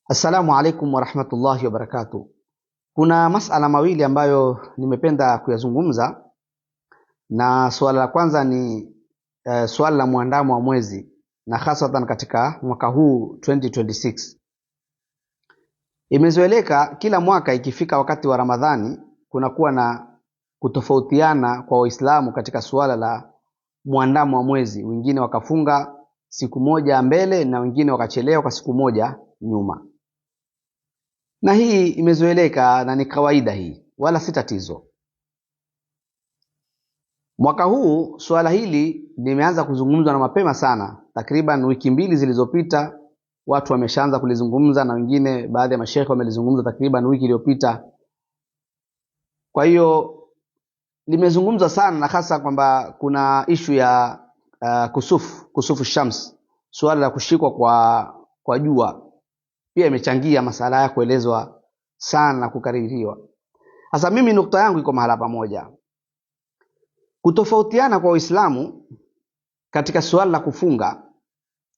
Assalamu alaikum warahmatullahi wabarakatuh. Kuna masala mawili ambayo nimependa kuyazungumza, na suala la kwanza ni suala la muandamo wa mwezi, na hasatan katika mwaka huu 2026. Imezoeleka kila mwaka ikifika wakati wa Ramadhani kunakuwa na kutofautiana kwa Waislamu katika suala la muandamo wa mwezi. Wengine wakafunga siku moja mbele na wengine wakachelewa kwa siku moja nyuma. Na hii imezoeleka na ni kawaida hii, wala si tatizo. Mwaka huu suala hili limeanza kuzungumzwa na mapema sana, takriban wiki mbili zilizopita watu wameshaanza kulizungumza, na wengine baadhi ya masheikh wamelizungumza takriban wiki iliyopita. Kwa hiyo limezungumzwa sana, na hasa kwamba kuna ishu ya kusufu shams, suala la kushikwa kwa jua pia imechangia masala ya kuelezwa sana na kukaririwa. Sasa mimi nukta yangu iko mahala pamoja. Kutofautiana kwa Uislamu katika suala la kufunga,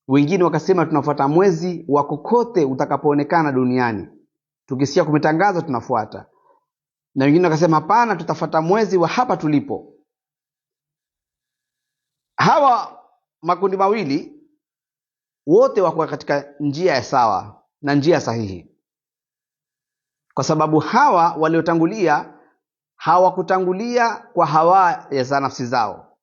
wengine wakasema tunafuata mwezi wa kokote utakapoonekana duniani, tukisikia kumetangazwa tunafuata, na wengine wakasema hapana, tutafuata mwezi wa hapa tulipo. Hawa makundi mawili wote wako katika njia ya sawa na njia sahihi, kwa sababu hawa waliotangulia hawakutangulia kwa hawa za nafsi zao,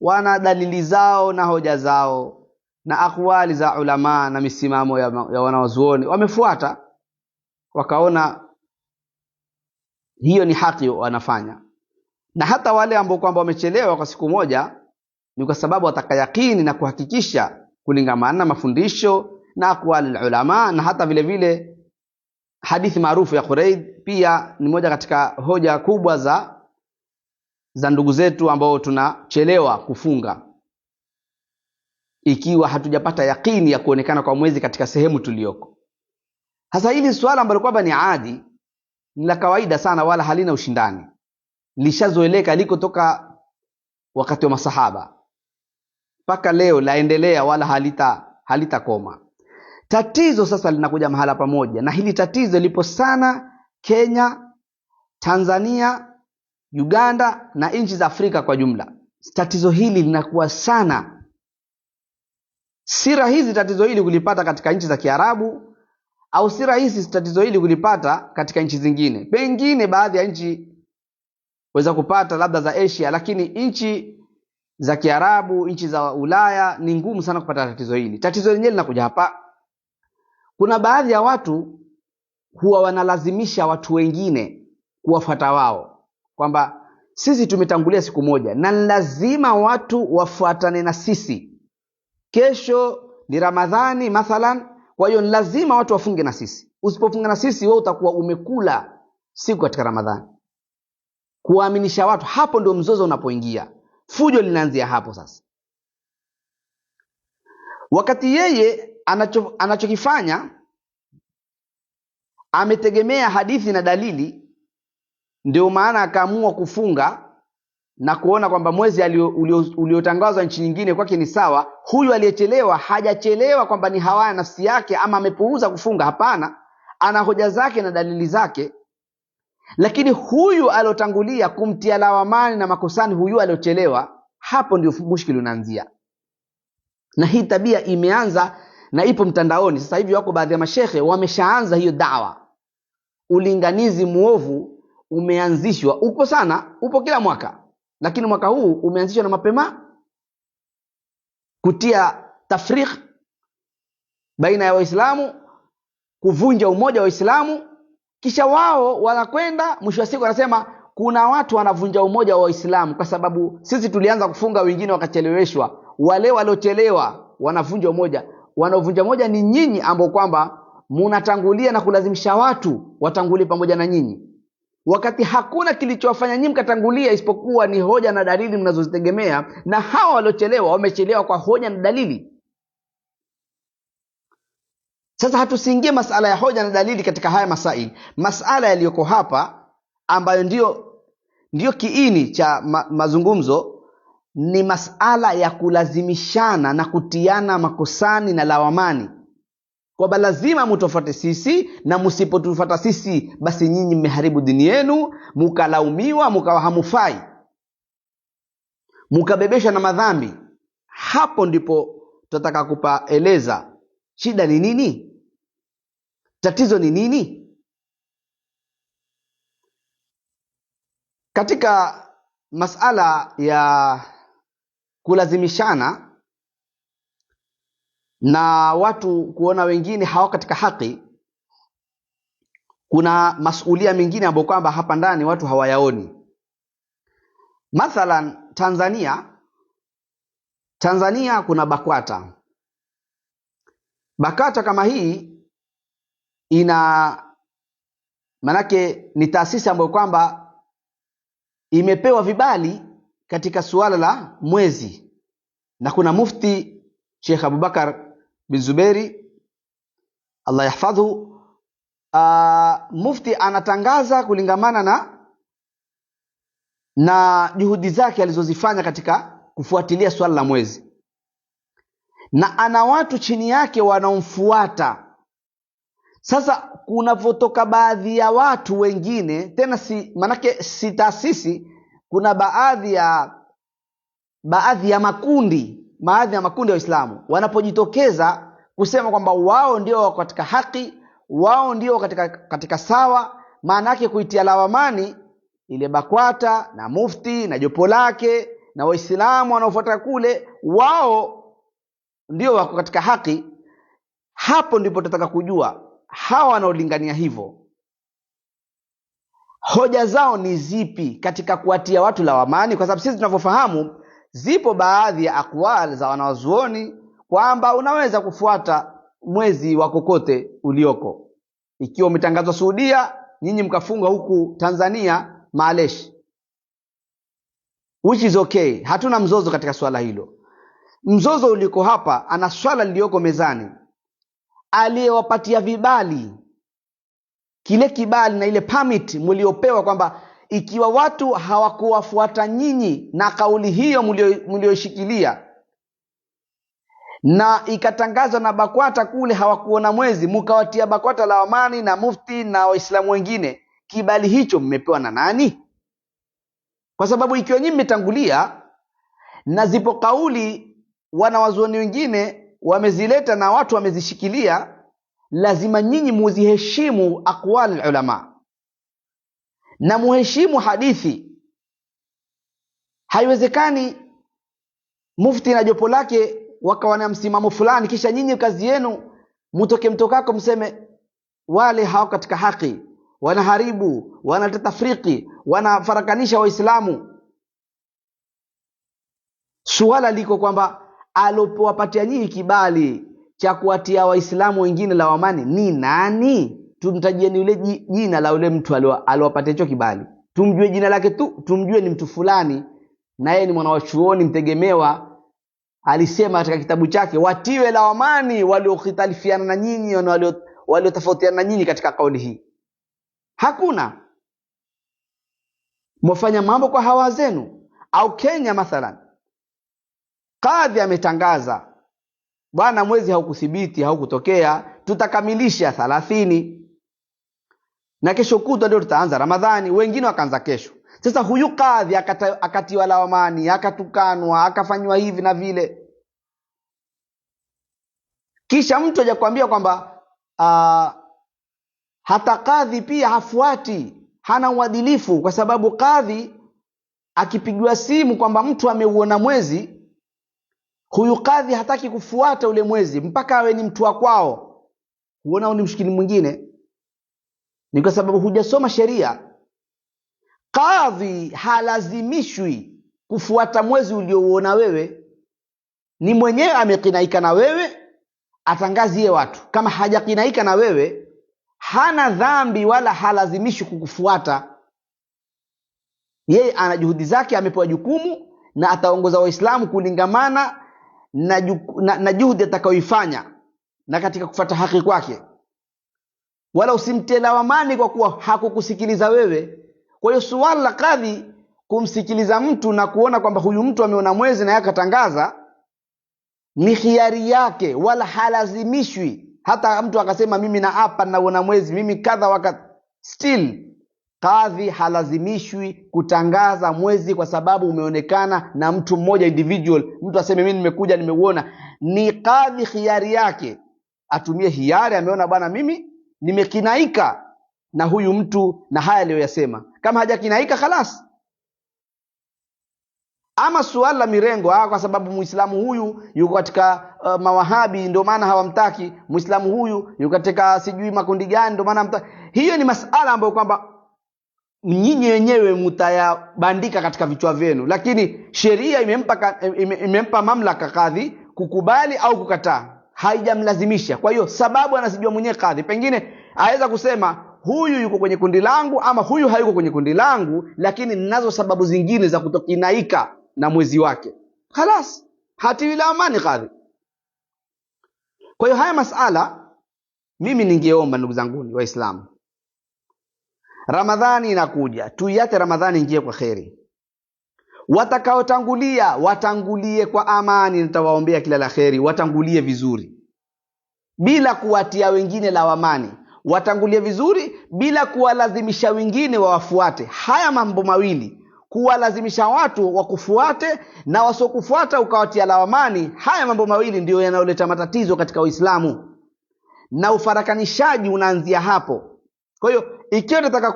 wana dalili zao na hoja zao na akwali za ulama na misimamo ya wanawazuoni, wamefuata wakaona hiyo ni haki wanafanya. Na hata wale ambao kwamba wamechelewa kwa siku moja ni kwa sababu watakayakini na kuhakikisha kulingamana na mafundisho na akwali ulama. Na hata vile vile hadithi maarufu ya Quraid pia ni moja katika hoja kubwa za ndugu zetu ambao tunachelewa kufunga, ikiwa hatujapata yakini ya kuonekana kwa mwezi katika sehemu tulioko. Sasa hili swala ambalo kwamba ni adi, ni la kawaida sana, wala halina ushindani, lishazoeleka, liko toka wakati wa masahaba mpaka leo, laendelea wala halitakoma. Tatizo sasa linakuja mahala pamoja, na hili tatizo lipo sana Kenya, Tanzania, Uganda na nchi za Afrika kwa jumla. Tatizo hili linakuwa sana, si rahisi tatizo hili kulipata katika nchi za Kiarabu, au si rahisi tatizo hili kulipata katika nchi zingine. Pengine baadhi ya nchi waweza kupata labda za Asia, lakini nchi za Kiarabu, nchi za Ulaya ni ngumu sana kupata tatizo hili. Tatizo lenyewe linakuja hapa. Kuna baadhi ya watu huwa wanalazimisha watu wengine kuwafuata wao, kwamba sisi tumetangulia siku moja na lazima watu wafuatane na sisi. Kesho ni Ramadhani mathalan, kwa hiyo lazima watu wafunge na sisi. Usipofunga na sisi, wewe utakuwa umekula siku katika Ramadhani. Kuaminisha watu, hapo ndio mzozo unapoingia. Fujo linaanzia hapo sasa. Wakati yeye anachokifanya ametegemea hadithi na dalili, ndio maana akaamua kufunga na kuona kwamba mwezi uliotangazwa nchi nyingine kwake ni sawa. Huyu aliyechelewa hajachelewa kwamba ni hawa ya nafsi yake ama amepuuza kufunga, hapana, ana hoja zake na dalili zake. Lakini huyu alotangulia kumtia lawamani na makosani huyu aliochelewa, hapo ndio mushkili unaanzia. Na hii tabia imeanza na ipo mtandaoni sasa hivi. Wako baadhi ya mashehe wameshaanza hiyo dawa. Ulinganizi muovu umeanzishwa, upo sana, upo kila mwaka, lakini mwaka huu umeanzishwa na mapema, kutia tafrikh baina ya Waislamu, kuvunja umoja wa Waislamu. Kisha wao wanakwenda mwisho wa siku wanasema kuna watu wanavunja umoja wa Waislamu kwa sababu sisi tulianza kufunga, wengine wakacheleweshwa. Wale waliochelewa wanavunja umoja. Wanaovunja moja ni nyinyi ambao kwamba mnatangulia na kulazimisha watu watangulie pamoja na nyinyi, wakati hakuna kilichowafanya nyinyi mkatangulia isipokuwa ni hoja na dalili mnazozitegemea, na hawa waliochelewa wamechelewa kwa hoja na dalili. Sasa hatusiingie masala ya hoja na dalili katika haya masaili. Masala yaliyoko hapa ambayo ndio kiini cha mazungumzo ni masala ya kulazimishana na kutiana makosani na lawamani. kwamba lazima mtufuate sisi, na msipotufuata sisi basi nyinyi mmeharibu dini yenu, mkalaumiwa, mkawa hamufai, mkabebeshwa na madhambi. Hapo ndipo tutataka kupaeleza shida ni nini, tatizo ni nini. Katika masala ya kulazimishana na watu kuona wengine hawa katika haki, kuna masulia mengine ambayo kwamba hapa ndani watu hawayaoni. Mathalan Tanzania kuna BAKWATA. BAKWATA kama hii manake ni taasisi ambayo kwamba imepewa vibali katika suala la mwezi, na kuna mufti Sheikh Abubakar bin Zuberi Allah yahfadhu. Mufti anatangaza kulingamana na juhudi zake alizozifanya katika kufuatilia swala la mwezi, na ana watu chini yake wanaomfuata. Sasa kunavotoka baadhi ya watu wengine tena, manake si taasisi, kuna baadhi ya makundi ya Waislamu wanapojitokeza kusema kwamba wao ndio wako katika haki, wao ndio katika sawa, maana yake kuitia lawamani ile BAKWATA na mufti na jopo lake na Waislamu wanaofuata kule, wao ndio wako katika haki. Hapo ndipo tutataka kujua hawa wanaolingania hivyo hoja zao ni zipi katika kuatia watu lawamani, kwa sababu sisi tunavyofahamu zipo baadhi ya akwal za wanawazuoni kwamba unaweza kufuata mwezi wa kokote ulioko. Ikiwa umetangazwa Saudia, nyinyi mkafunga huku Tanzania, maaleshi, which is okay, hatuna mzozo katika swala hilo. Mzozo uliko hapa ana swala lilioko mezani, aliyewapatia vibali, kile kibali na ile permit mliopewa, kwamba ikiwa watu hawakuwafuata nyinyi na kauli hiyo mlioshikilia, na ikatangazwa na BAKWATA kule hawakuona mwezi, mkawatia BAKWATA lawamani na mufti na Waislamu wengine, kibali hicho mmepewa na nani? Kwa sababu ikiwa nyinyi mmetangulia na zipo kauli wanawazuoni wengine wamezileta na watu wamezishikilia, lazima nyinyi muziheshimu aqwal ulama na muheshimu hadithi. Haiwezekani mufti na jopo lake wakawa na msimamo fulani, kisha nyinyi kazi yenu mtokako mseme wale hawako katika haki, wanaharibu, wanatatafriki, wanafarakanisha Waislamu. Suala liko kwamba alopowapatia nyinyi kibali cha kuatia Waislamu wengine lawamani ni nani? Tumtajieni yule jina la yule mtu aliowapatia hicho kibali, tumjue jina lake tu, tumjue ni mtu fulani, na yeye ni mwanachuoni mtegemewa, alisema katika kitabu chake watiwe lawamani waliokhitalifiana na nyinyi, waliotofautiana na nyinyi katika kauli hii. Hakuna. Mwafanya mambo kwa hawa zenu. Au Kenya mathalan, kadhi ametangaza bwana mwezi haukuthibiti, haukutokea, tutakamilisha 30 na kesho kutwa ndio tutaanza Ramadhani, wengine wakaanza kesho. Sasa huyu kadhi akatiwa lawamani, akatukanwa, akafanywa hivi na vile, kisha mtu aje kuambia kwamba hata kadhi pia hafuati, hana uadilifu, kwa sababu kadhi akipigwa simu kwamba mtu ameuona mwezi, huyu kadhi hataki kufuata ule mwezi mpaka awe ni mtu wa kwao. Huona ni mshikili mwingine, ni kwa sababu hujasoma sheria. Kadhi halazimishwi kufuata mwezi uliouona wewe, ni mwenyewe amekinaika na wewe atangazie watu. Kama hajakinaika na wewe hana dhambi wala halazimishwi kukufuata. Yeye ana juhudi zake, amepewa jukumu na ataongoza Waislamu kulingamana na juhudi atakayoifanya na katika kufuata haki kwake. Wala usimtie lawamani kwa kuwa hakukusikiliza wewe. Kwa hiyo suala la kadhi kumsikiliza mtu na kuona kwamba huyu mtu ameona mwezi na yakatangaza ni khiari yake, wala halazimishwi hata mtu akasema mimi naapa naona mwezi, mimi kadha wakati, still kadhi halazimishwi kutangaza mwezi kwa sababu umeonekana na mtu mmoja individual. Mtu aseme mimi nimekuja nimeuona, ni kadhi khiari yake, atumie hiari, ameona bwana mimi nimekinaika na huyu mtu na haya aliyoyasema. Kama hajakinaika khalas. Ama suala la mirengo, kwa sababu muislamu huyu yuko katika mawahabi ndio maana hawamtaki, muislamu huyu yuko katika sijui makundi gani ndio maana hamtaki, hiyo ni masala ambayo kwamba nyinyi wenyewe mtayabandika katika vichwa vyenu, lakini sheria imempa mamlaka kadhi kukubali au kukataa, haijamlazimisha. Kwa hiyo sababu anasijua mwenyewe kadhi, pengine aweza kusema huyu yuko kwenye kundi langu ama huyu hayuko kwenye kundi langu, lakini ninazo sababu zingine za kutokinaika na mwezi wake, khalas, hati ila amani kadhi. Kwa hiyo haya masala mimi ningeomba ndugu zangu waislamu, Ramadhani inakuja, tuiate Ramadhani ingie kwa kheri. Watakaotangulia watangulie kwa amani, nitawaombea kila la kheri, watangulie vizuri bila kuwatia wengine lawamani, watangulie vizuri bila kuwalazimisha wengine wawafuate. Haya mambo mawili, kuwalazimisha watu wakufuate na wasokufuata ukawatia lawamani, haya mambo mawili ndio yanayoleta matatizo katika Uislamu, na ufarakanishaji unaanzia hapo. Kwa hiyo ikiwa tunataka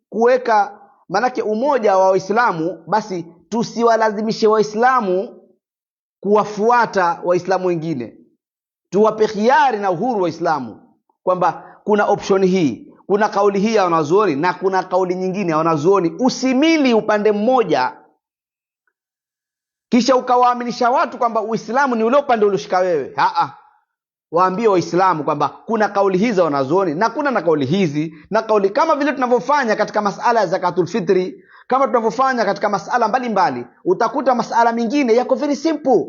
kuweka manake umoja wa Waislamu, basi tusiwalazimishe Waislamu kuwafuata Waislamu wengine, tuwape khiari na uhuru Waislamu kwamba kuna option hii, kuna kauli hii ya wanazuoni na kuna kauli nyingine ya wanazuoni. Usimili upande mmoja kisha ukawaaminisha watu kwamba Uislamu ni ule upande ulioshika wewe. Waambie Waislamu kwamba kuna kauli hizi za wanazuoni na kuna na kauli hizi na kauli, kama vile tunavyofanya katika masala ya zakatul fitri, kama tunavyofanya katika masala mbalimbali. Utakuta masala mengine yako very simple.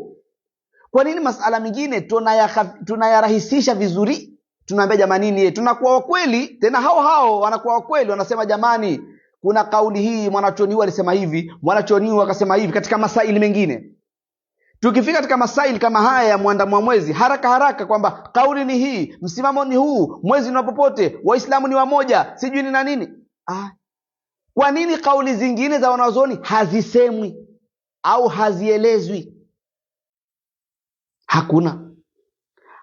Kwa nini masala mengine tunayarahisisha vizuri? Tunaambia jamani nini, tunakuwa wakweli, tena hao wanakuwa wakweli, wanasema jamani kuna kauli hii, mwanachuoni alisema hivi, mwanachuoni akasema hivi katika masaili mengine. Tukifika katika masaili kama haya ya muandamo wa mwezi, haraka kwamba kauli ni hii, msimamo ni huu, mwezi ni popote, Waislamu ni wamoja, sijui ni na nini. Kwa nini kauli zingine za wanazuoni hazisemwi au hazielezwi?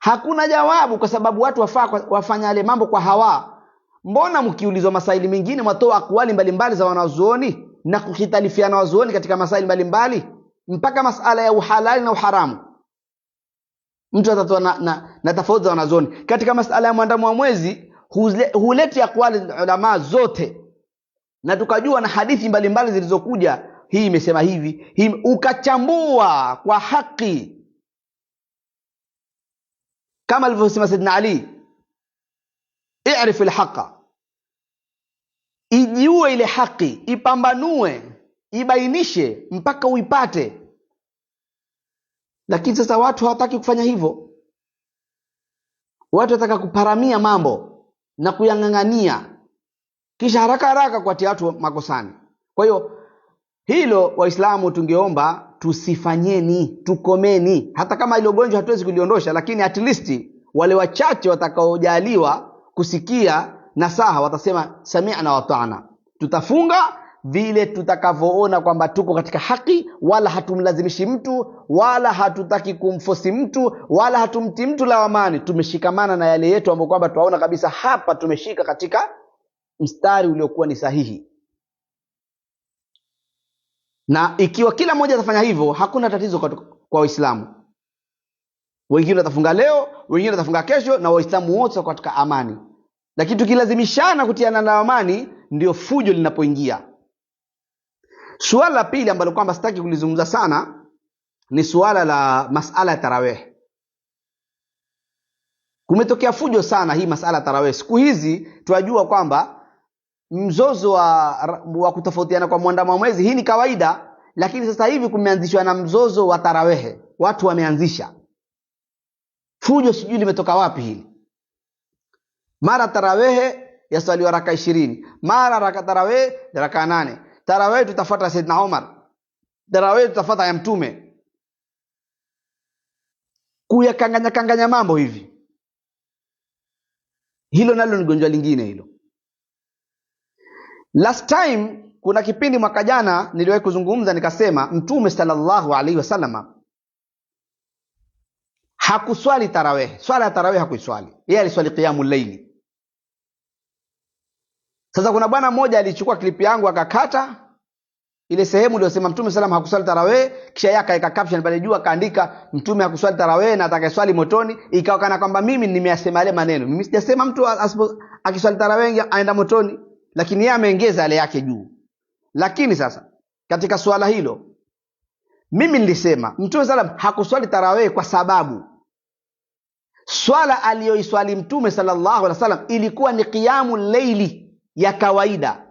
Hakuna jawabu, kwa sababu watu wafanya yale mambo kwa hawa. Mbona mkiulizwa masaili mengine mwatoa akwali mbalimbali za wanazuoni na kukhitalifiana wanazuoni katika masaili mbalimbali, mpaka masala ya uhalali na uharamu mtu atatoa na tofauti za wanazuoni katika masala ya muandamo wa mwezi? Huleti akwali ulama zote na tukajua na hadithi mbalimbali zilizokuja, hii imesema hivi, hii ukachambua kwa haki, kama alivyosema Saidina Ali, i'rif al-haqa, ijue ile haki, ipambanue, ibainishe mpaka uipate. Lakini sasa watu hawataki kufanya hivyo. Watu wataka kuparamia mambo na kuyang'ang'ania kisha haraka kuatia watu makosani. Kwa hiyo hilo Waislamu tungeomba tusifanyeni, tukomeni. Hata kama ile ugonjwa hatuwezi kuliondosha, lakini at least wale wachache watakaojaliwa kusikia nasaha watasema sami'na wa ta'na. Tutafunga vile tutakavyoona kwamba tuko katika haki, wala hatumlazimishi mtu, wala hatutaki kumfosi mtu, wala hatumti mtu lawamani. Tumeshikamana na yale yetu ambayo kwamba tunaona kabisa hapa tumeshika katika mstari uliokuwa ni sahihi. Na ikiwa kila mmoja atafanya hivyo, hakuna tatizo kwa Waislamu. Wengine watafunga leo, wengine watafunga kesho, na Waislamu wote wako katika amani. Lakini tukilazimishana kutiana na amani, ndio fujo linapoingia. Suala la pili ambalo kwamba sitaki kulizungumza sana ni suala la masala ya tarawih. Kumetokea fujo sana hii masala ya tarawih. Siku hizi tunajua kwamba mzozo wa kutofautiana kwa muandamo wa mwezi hii ni kawaida, lakini sasa hivi kumeanzishwa na mzozo wa tarawih. Watu wameanzisha fujo, sijui limetoka wapi hili. Mara tarawih yaswaliwa raka 20, mara raka tarawih raka 8. Tarawih tutafuata Saidna Umar, tarawih tutafuata ya Mtume. Kuyakanganya mambo hivi. Hilo nalo ni gonjwa lingine hilo. Last time kuna kipindi mwaka jana niliwahi kuzungumza nikasema Mtume sallallahu alaihi wasallam hakuswali tarawih. Swala ya tarawih hakuiswali. Yeye aliswali qiyamul layli. Sasa kuna bwana mmoja alichukua klipi yangu akakata ile sehemu iliyosema Mtume sallam hakuswali tarawih, kisha yeye akaweka caption pale juu akaandika Mtume hakuswali tarawih na atakayeswali motoni. Ikawa kana kwamba mimi nimeyasema yale maneno. Mimi sijasema mtu akiswali tarawih aenda motoni, lakini yeye ameongeza yale yake juu. Lakini sasa katika swala hilo mimi nilisema Mtume sallam hakuswali tarawih kwa sababu swala aliyoiswali Mtume sallallahu alaihi wasallam ilikuwa ni qiyamul layli ya kawaida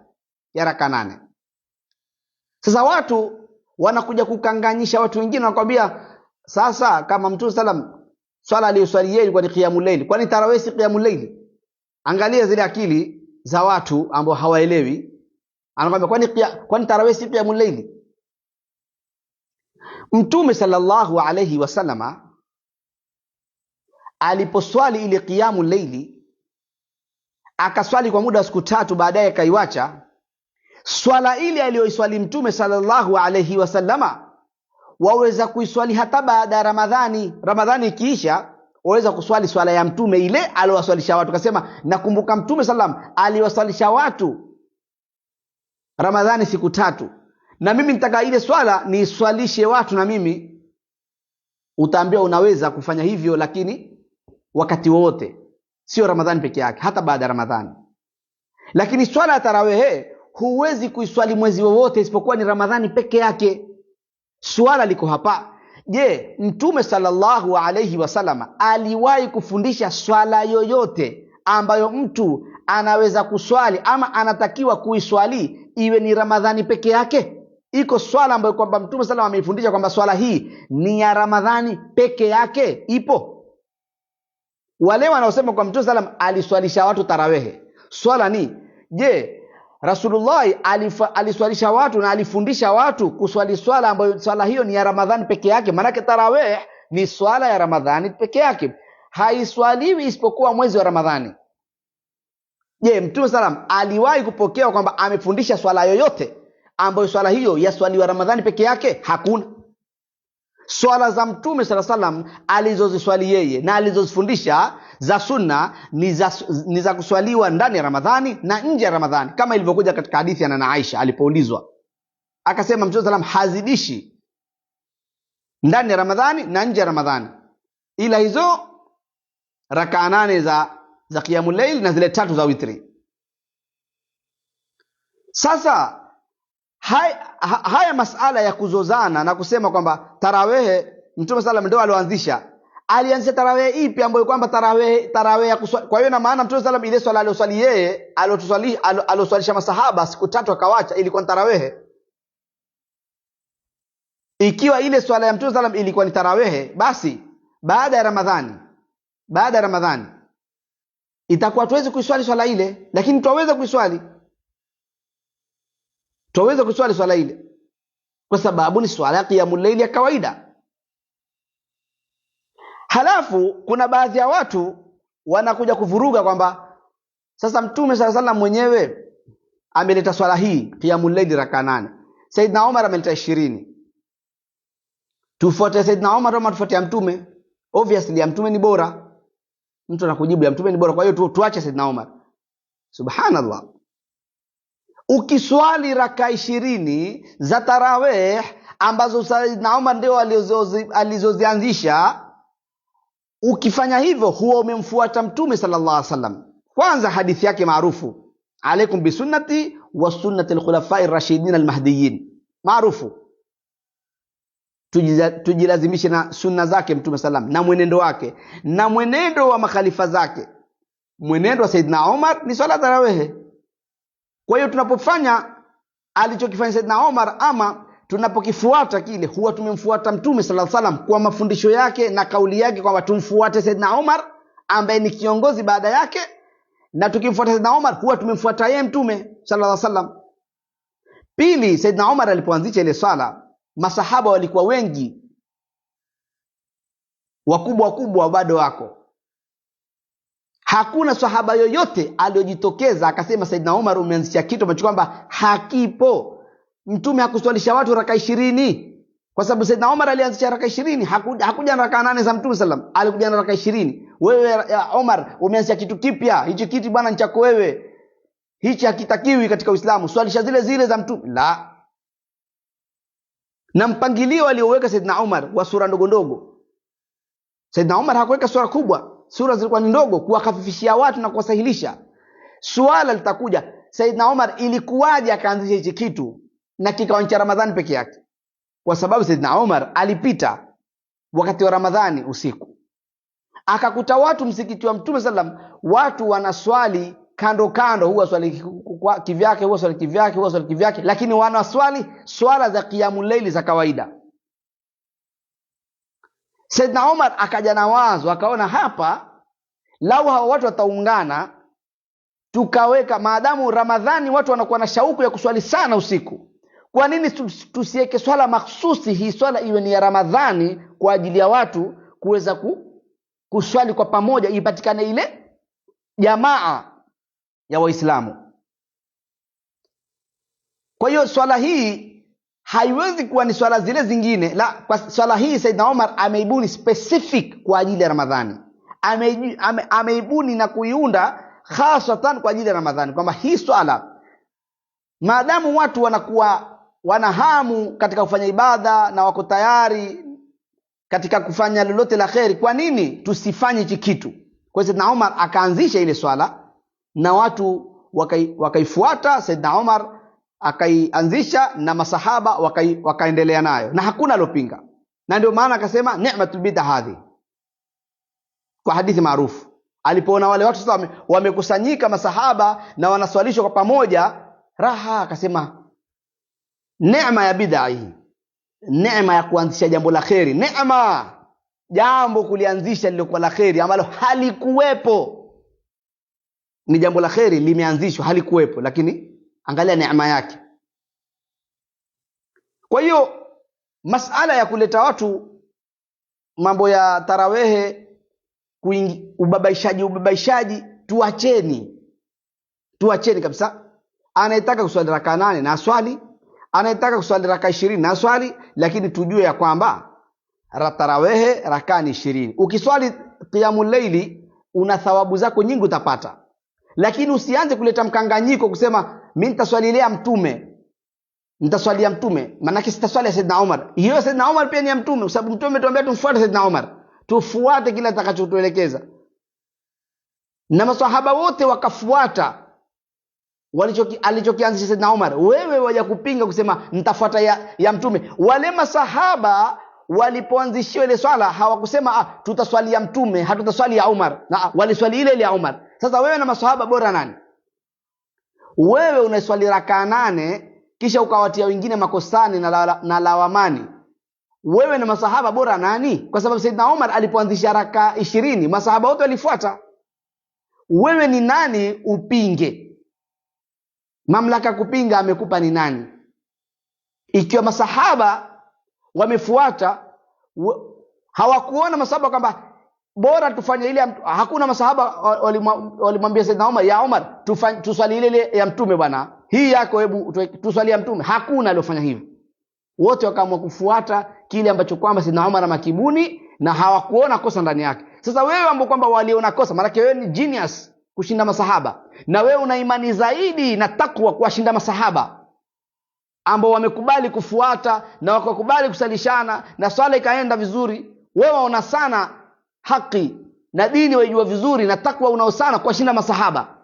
ya raka 8. Sasa watu wanakuja kukanganyisha watu wengine, wanakuambia sasa kama Mtume sallam swala aliyoswali yeye ilikuwa ni qiyamul layli, kwani tarawih si qiyamul layli? Angalia zile akili za watu ambao hawaelewi. Anakuambia kwani tarawih si qiyamul layli? Mtume sallallahu alayhi wasallama aliposwali ile qiyamul layli akaswali kwa muda wa siku 3, baadaye kaiwacha. Swala ile aliyoiswali Mtume sallallahu alayhi wasallama waweza kuiswali hata baada ya Ramadhani. Ramadhani ikiisha waweza kuswali swala ya Mtume ile aliyowaswalisha watu. Kasema nakumbuka Mtume sallam aliwaswalisha watu Ramadhani siku 3, na mimi nitaka ile swala niiswalishe watu na mimi. Utaambia unaweza kufanya hivyo, lakini wakati wote, sio Ramadhani peke yake, hata baada ya Ramadhani. Lakini swala ya tarawih huwezi kuiswali mwezi wowote isipokuwa ni Ramadhani peke yake. Swala liko hapa. Je, Mtume sallallahu alayhi wasallam aliwahi kufundisha swala yoyote ambayo mtu anaweza kuswali ama anatakiwa kuiswali iwe ni Ramadhani peke yake? Iko swala ambayo kwamba Mtume sallallahu ameifundisha kwamba swala hii ni ya Ramadhani peke yake? Ipo? Wale wanaosema kwa Mtume sallallahu aliswalisha watu tarawih, swala ni je, Rasulullah aliswalisha watu na alifundisha watu kuswali swala ambayo swala hiyo ni ya Ramadhani peke yake? Maana tarawih ni swala ya Ramadhani peke yake, haiswaliwi isipokuwa mwezi wa Ramadhani. Je, Mtume sallam aliwahi kupokea kwamba amefundisha swala yoyote ambayo swala hiyo yaswaliwa Ramadhani peke yake? Hakuna. Swala za Mtume sallam alizoziswali yeye na alizozifundisha za sunna ni za kuswaliwa ndani ya Ramadhani na nje ya Ramadhani, kama ilivyokuja katika hadithi ya Nana Aisha alipoulizwa, akasema Mtume sallam hazidishi ndani ya Ramadhani na nje ya Ramadhani, ila hizo raka 8 za qiyamul layl na zile 3 za witri. Sasa haya masala ya kuzozana na kusema kwamba tarawih Mtume sallam ndio alianzisha tarawih ipi ambayo kwamba tarawih ya kuswali? Kwa hiyo na maana Mtume sallam ile swala aliyoswali yeye aliyoswalisha masahaba siku 3 akawacha ilikuwa ni tarawih? Ikiwa ile swala ya Mtume sallam ilikuwa ni tarawih, basi baada ya Ramadhani itakuwa tuweze kuiswali swala ile, lakini tuweza kuiswali swala ile kwa sababu ni swala ya qiyamul layl ya kawaida. Halafu kuna baadhi ya watu wanakuja kuvuruga kwamba sasa Mtume sallallahu mwenyewe ameleta swala hii qiyamul layl raka 8, Saidna Umar ameleta 20. Tufuate Saidna Umar ama tufuate ya Mtume? Obviously ya Mtume ni bora. Mtu anakujibu ya Mtume ni bora, kwa hiyo tuache Saidna Umar. Subhanallah. Ukiswali raka 20 za tarawih ambazo Saidna Umar ndio alizozianzisha, ukifanya hivyo huwa umemfuata Mtume sallallahu alaihi wasallam. Kwanza hadithi yake maarufu, alaikum bisunnati wa sunnati al-khulafai ar-rashidin al-mahdiyyin, maarufu. Tujilazimishe na sunna zake Mtume sallam na mwenendo wake na mwenendo wa makhalifa zake. Mwenendo wa Saidna Umar ni swala tarawih. Kwa hiyo tunapofanya alichokifanya Saidna Umar ama tunapokifuata kile, huwa tumemfuata Mtume sallallahu alaihi wasallam kwa mafundisho yake na kauli yake kwamba tumfuate Saidna Umar ambaye ni kiongozi baada yake, na tukimfuata Saidna Umar huwa tumemfuata yeye Mtume sallallahu alaihi wasallam. Pili, Saidna Umar alipoanzisha ile swala, masahaba walikuwa wengi, wakubwa bado wako. Hakuna sahaba yoyote aliyojitokeza akasema Saidna Umar umeanzisha kitu ambacho kwamba hakipo. Mtume hakuswalisha watu raka 20, kwa sababu Saidna Umar alianzisha raka 20, hakuja na raka 8 za Mtume sallam, alikuja na raka 20. Wewe Umar umeanzisha kitu kipya, hichi kitu bwana ni chako wewe, hichi hakitakiwi katika Uislamu, swalisha zile zile za Mtume. La. Na mpangilio alioweka Saidna Umar wa sura ndogo ndogo, Saidna Umar hakuweka sura kubwa, sura zilikuwa ndogo kuwakafifishia watu na kuwasahilisha. Swala litakuja Saidna Umar ilikuwaje akaanzisha hichi kitu na kikawa cha Ramadhani peke yake? Kwa sababu Saidna Umar alipita wakati wa Ramadhani usiku, akakuta watu msikiti wa Mtume sallam, watu wanaswali kando kando, huwa swali kivyake, huwa swali kivyake, huwa swali kivyake, lakini wanaswali swala za qiyamul layli za kawaida. Saidna Umar akaja na wazo, akaona hapa lau hawa watu wataungana, tukaweka maadamu Ramadhani watu wanakuwa na shauku ya kuswali sana usiku, kwa nini tusiweke swala mahsusi, hii swala iwe ni ya Ramadhani kwa ajili ya watu kuweza kuswali kwa pamoja, ipatikane ile jamaa ya Waislamu. Kwa hiyo swala hii haiwezi kuwa ni swala zile zingine, la, kwa swala hii Saidna Umar ameibuni specific kwa ajili ya Ramadhani, ameibuni na kuiunda hasatan kwa ajili ya Ramadhani, kwamba hii swala maadamu watu wanakuwa wanahamu katika kufanya ibada na wako tayari katika kufanya lolote la kheri, kwa nini tusifanye hichi kitu? Kwa hiyo Saidna Umar akaanzisha ile swala na watu wakaifuata. Saidna Umar akaianzisha na masahaba wakaendelea nayo na hakuna alopinga, na ndio maana akasema ni'matul bid'ah hadhi, kwa hadithi maarufu. Alipoona wale watu sasa wamekusanyika masahaba na wanaswalishwa kwa pamoja, raha, akasema neema ya bid'ah hii, neema ya kuanzisha jambo la kheri, neema jambo kulianzisha lilokuwa la kheri ambalo halikuwepo. Ni jambo la kheri limeanzishwa, halikuwepo, lakini angalia neema yake. Kwa hiyo masala ya kuleta watu mambo ya tarawehe, ubabaishaji, tuacheni kabisa. Anayetaka kuswali raka 8 na swali, anayetaka kuswali raka 20 na swali, lakini tujue ya kwamba tarawehe raka 20. Ukiswali qiyamul layli una thawabu zako nyingi utapata, lakini usianze kuleta mkanganyiko kusema mimi nitaswalia Mtume, nitaswalia Mtume, maana sitaswali Saidna Umar. Hiyo Saidna Umar pia ni ya Mtume, kwa sababu Mtume ametuambia tumfuate Saidna Umar, tufuate kila atakachotuelekeza, na maswahaba wote wakafuata alichokianzisha Saidna Umar. Wewe waje kupinga kusema nitafuata ya Mtume. Wale masahaba walipoanzishiwa ile swala hawakusema tutaswalia Mtume, hatutaswali ya Umar, na waliswali ile ya Umar. Sasa wewe na maswahaba bora nani? Wewe unaswali raka 8 kisha ukawatia wengine makosani na lawamani, wewe na masahaba bora nani? Kwa sababu Saidna Umar alipoanzisha raka 20 masahaba wote walifuata. Wewe ni nani upinge? Mamlaka kupinga amekupa ni nani? Ikiwa masahaba wamefuata, hawakuona masahaba kwamba bora tufanye ile, hakuna masahaba walimwambia Saidna Umar, ya Umar tuswali ile ya Mtume bwana, hii yako hebu tuswali ya Mtume. Hakuna aliyofanya hivyo. Wote wakaamua kufuata kile ambacho kwamba Saidna Umar makibuni na hawakuona kosa ndani yake. Sasa wewe ambao kwamba waliona kosa, maana wewe ni genius kushinda masahaba, na wewe una imani zaidi na takwa kuwashinda masahaba ambao wamekubali kufuata na wakakubali kusalishana na swala ikaenda vizuri. Wewe una sana haki na dini waijua vizuri na takwa unao sana kuwashinda masahaba,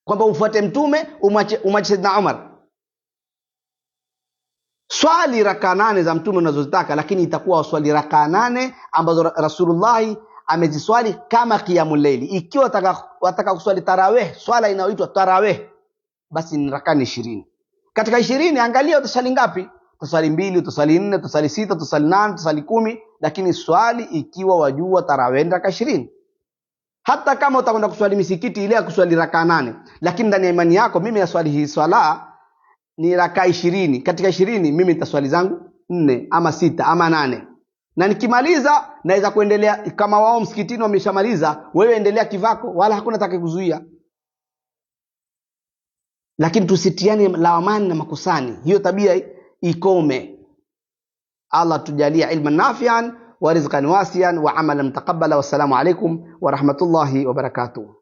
kwamba ufuate Mtume umache Saidna Umar. Swali raka 8 za Mtume unazozitaka, lakini itakuwa swali raka 8 ambazo Rasulullah ameziswali kama qiyamul layli. Ikiwa wataka kuswali tarawih, swala inayoitwa tarawih, basi ni raka 20. Katika 20 angalia utaswali ngapi? Utaswali 2, utaswali 4, utaswali 6, utaswali 8, utaswali 10, lakini swali ikiwa wajua tarawih raka 20. Hata kama utakwenda kuswali misikiti ile ya kuswali raka 8, lakini ndani ya imani yako mimi naswali hii swala ni raka 20. Katika 20 mimi nitaswali zangu 4 ama 6 ama 8. na nikimaliza naweza kuendelea. Kama wao msikitini wameshamaliza, wewe endelea kivako, wala hakuna atakayekuzuia. Lakini tusitiane lawamani na makusani, hiyo tabia ikome. Allah tujalia ilman nafian wa rizqan wasian wa amalan mutaqabbala. Wassalamu alaikum wa rahmatullahi wa barakatuh.